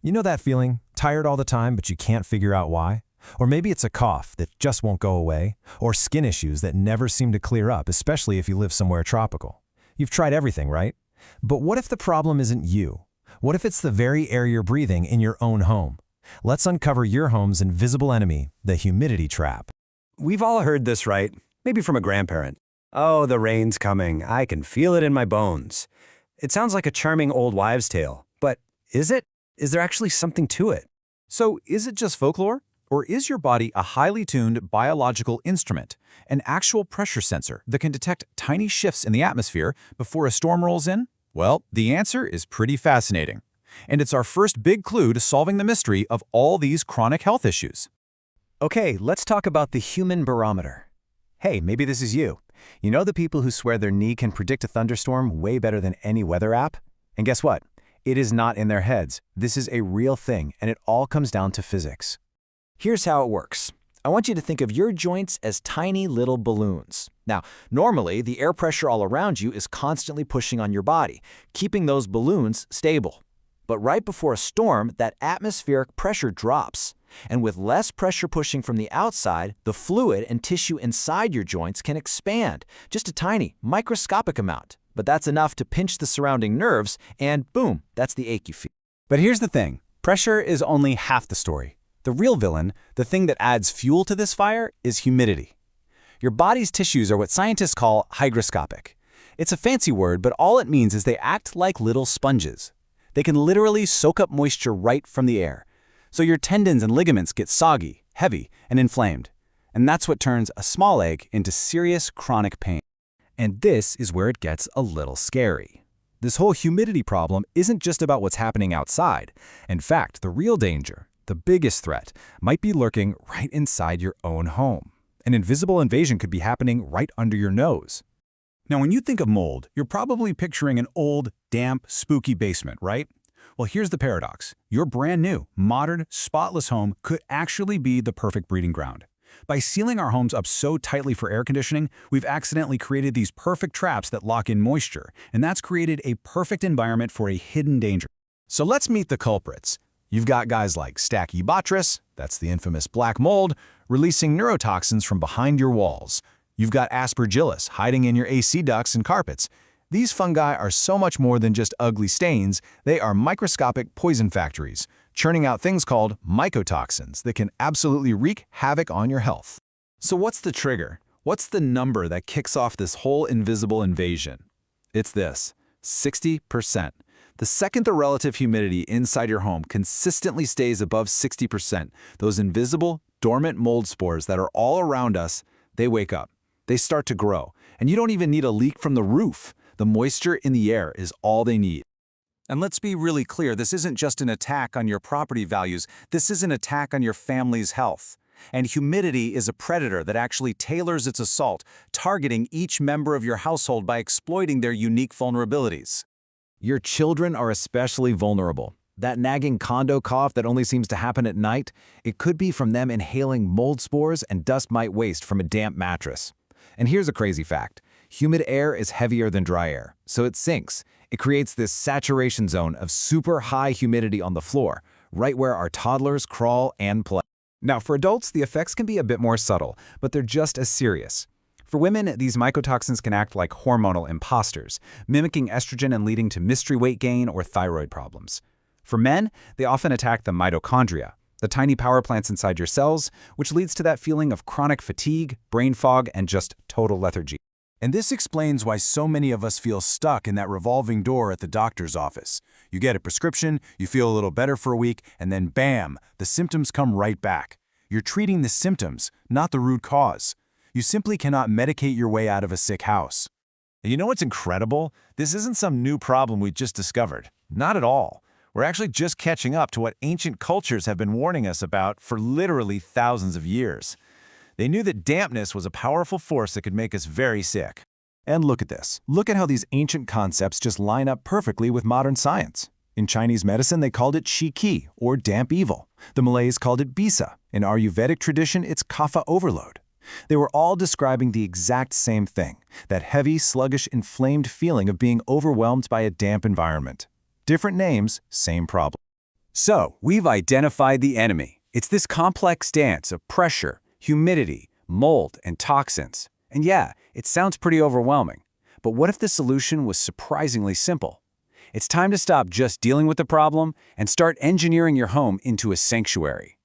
You know that feeling? Tired all the time, but you can't figure out why? Or maybe it's a cough that just won't go away, or skin issues that never seem to clear up, especially if you live somewhere tropical. You've tried everything, right? But what if the problem isn't you? What if it's the very air you're breathing in your own home? Let's uncover your home's invisible enemy, the humidity trap. We've all heard this, right? Maybe from a grandparent. Oh, the rain's coming. I can feel it in my bones. It sounds like a charming old wives' tale, but is it? Is there actually something to it? So is it just folklore? Or is your body a highly tuned biological instrument, an actual pressure sensor that can detect tiny shifts in the atmosphere before a storm rolls in? Well, the answer is pretty fascinating. And it's our first big clue to solving the mystery of all these chronic health issues. Okay, let's talk about the human barometer. Hey, maybe this is you. You know the people who swear their knee can predict a thunderstorm way better than any weather app? And guess what? It is not in their heads. This is a real thing, and it all comes down to physics. Here's how it works. I want you to think of your joints as tiny little balloons. Now, normally, the air pressure all around you is constantly pushing on your body, keeping those balloons stable. But right before a storm, that atmospheric pressure drops. And with less pressure pushing from the outside, the fluid and tissue inside your joints can expand, just a tiny, microscopic amount. But that's enough to pinch the surrounding nerves, and boom, that's the ache you feel. But here's the thing. Pressure is only half the story. The real villain, the thing that adds fuel to this fire, is humidity. Your body's tissues are what scientists call hygroscopic. It's a fancy word, but all it means is they act like little sponges. They can literally soak up moisture right from the air. So your tendons and ligaments get soggy, heavy, and inflamed. And that's what turns a small ache into serious chronic pain. And this is where it gets a little scary. This whole humidity problem isn't just about what's happening outside. In fact, the real danger, the biggest threat, might be lurking right inside your own home. An invisible invasion could be happening right under your nose. Now, when you think of mold, you're probably picturing an old, damp, spooky basement, right? Well, here's the paradox. Your brand new, modern, spotless home could actually be the perfect breeding ground. By sealing our homes up so tightly for air conditioning, we've accidentally created these perfect traps that lock in moisture, and that's created a perfect environment for a hidden danger. So let's meet the culprits. You've got guys like Stachybotrys, that's the infamous black mold, releasing neurotoxins from behind your walls. You've got Aspergillus hiding in your AC ducts and carpets. These fungi are so much more than just ugly stains. They are microscopic poison factories, churning out things called mycotoxins that can absolutely wreak havoc on your health. So what's the trigger? What's the number that kicks off this whole invisible invasion? It's this: 60%. The second the relative humidity inside your home consistently stays above 60%, those invisible, dormant mold spores that are all around us, they wake up. They start to grow. And you don't even need a leak from the roof. The moisture in the air is all they need. And let's be really clear, this isn't just an attack on your property values. This is an attack on your family's health. And humidity is a predator that actually tailors its assault, targeting each member of your household by exploiting their unique vulnerabilities. Your children are especially vulnerable. That nagging condo cough that only seems to happen at night, it could be from them inhaling mold spores and dust mite waste from a damp mattress. And here's a crazy fact. Humid air is heavier than dry air, so it sinks. It creates this saturation zone of super high humidity on the floor, right where our toddlers crawl and play. Now, for adults, the effects can be a bit more subtle, but they're just as serious. For women, these mycotoxins can act like hormonal imposters, mimicking estrogen and leading to mystery weight gain or thyroid problems. For men, they often attack the mitochondria, the tiny power plants inside your cells, which leads to that feeling of chronic fatigue, brain fog, and just total lethargy. And this explains why so many of us feel stuck in that revolving door at the doctor's office. You get a prescription, you feel a little better for a week, and then bam, the symptoms come right back. You're treating the symptoms, not the root cause. You simply cannot medicate your way out of a sick house. And you know what's incredible? This isn't some new problem we just discovered. Not at all. We're actually just catching up to what ancient cultures have been warning us about for literally thousands of years. They knew that dampness was a powerful force that could make us very sick. And look at this. Look at how these ancient concepts just line up perfectly with modern science. In Chinese medicine, they called it qi, or damp evil. The Malays called it bisa. In Ayurvedic tradition, it's kapha overload. They were all describing the exact same thing, that heavy, sluggish, inflamed feeling of being overwhelmed by a damp environment. Different names, same problem. So, we've identified the enemy. It's this complex dance of pressure, humidity, mold, and toxins. And yeah, it sounds pretty overwhelming. But what if the solution was surprisingly simple? It's time to stop just dealing with the problem and start engineering your home into a sanctuary.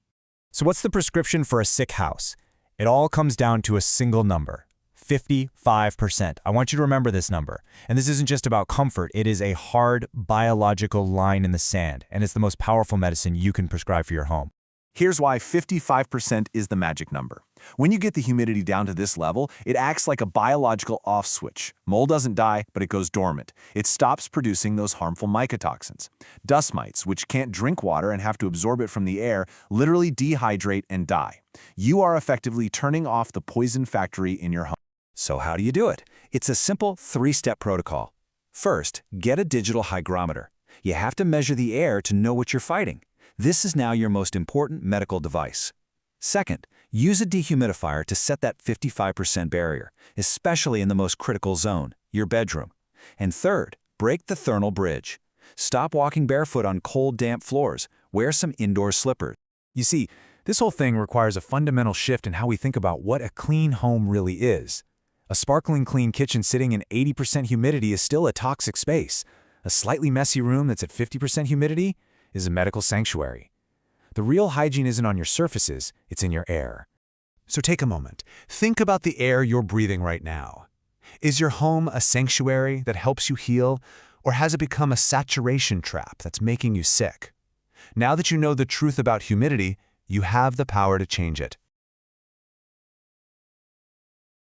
So what's the prescription for a sick house? It all comes down to a single number: 55%. I want you to remember this number. And this isn't just about comfort. It is a hard biological line in the sand, and it's the most powerful medicine you can prescribe for your home. Here's why 55% is the magic number. When you get the humidity down to this level, it acts like a biological off switch. Mold doesn't die, but it goes dormant. It stops producing those harmful mycotoxins. Dust mites, which can't drink water and have to absorb it from the air, literally dehydrate and die. You are effectively turning off the poison factory in your home. So how do you do it? It's a simple 3-step protocol. First, get a digital hygrometer. You have to measure the air to know what you're fighting. This is now your most important medical device. Second, use a dehumidifier to set that 55% barrier, especially in the most critical zone, your bedroom. And third, break the thermal bridge. Stop walking barefoot on cold, damp floors. Wear some indoor slippers. You see, this whole thing requires a fundamental shift in how we think about what a clean home really is. A sparkling clean kitchen sitting in 80% humidity is still a toxic space. A slightly messy room that's at 50% humidity is a medical sanctuary. The real hygiene isn't on your surfaces, it's in your air. So take a moment. Think about the air you're breathing right now. Is your home a sanctuary that helps you heal, or has it become a saturation trap that's making you sick? Now that you know the truth about humidity, you have the power to change it.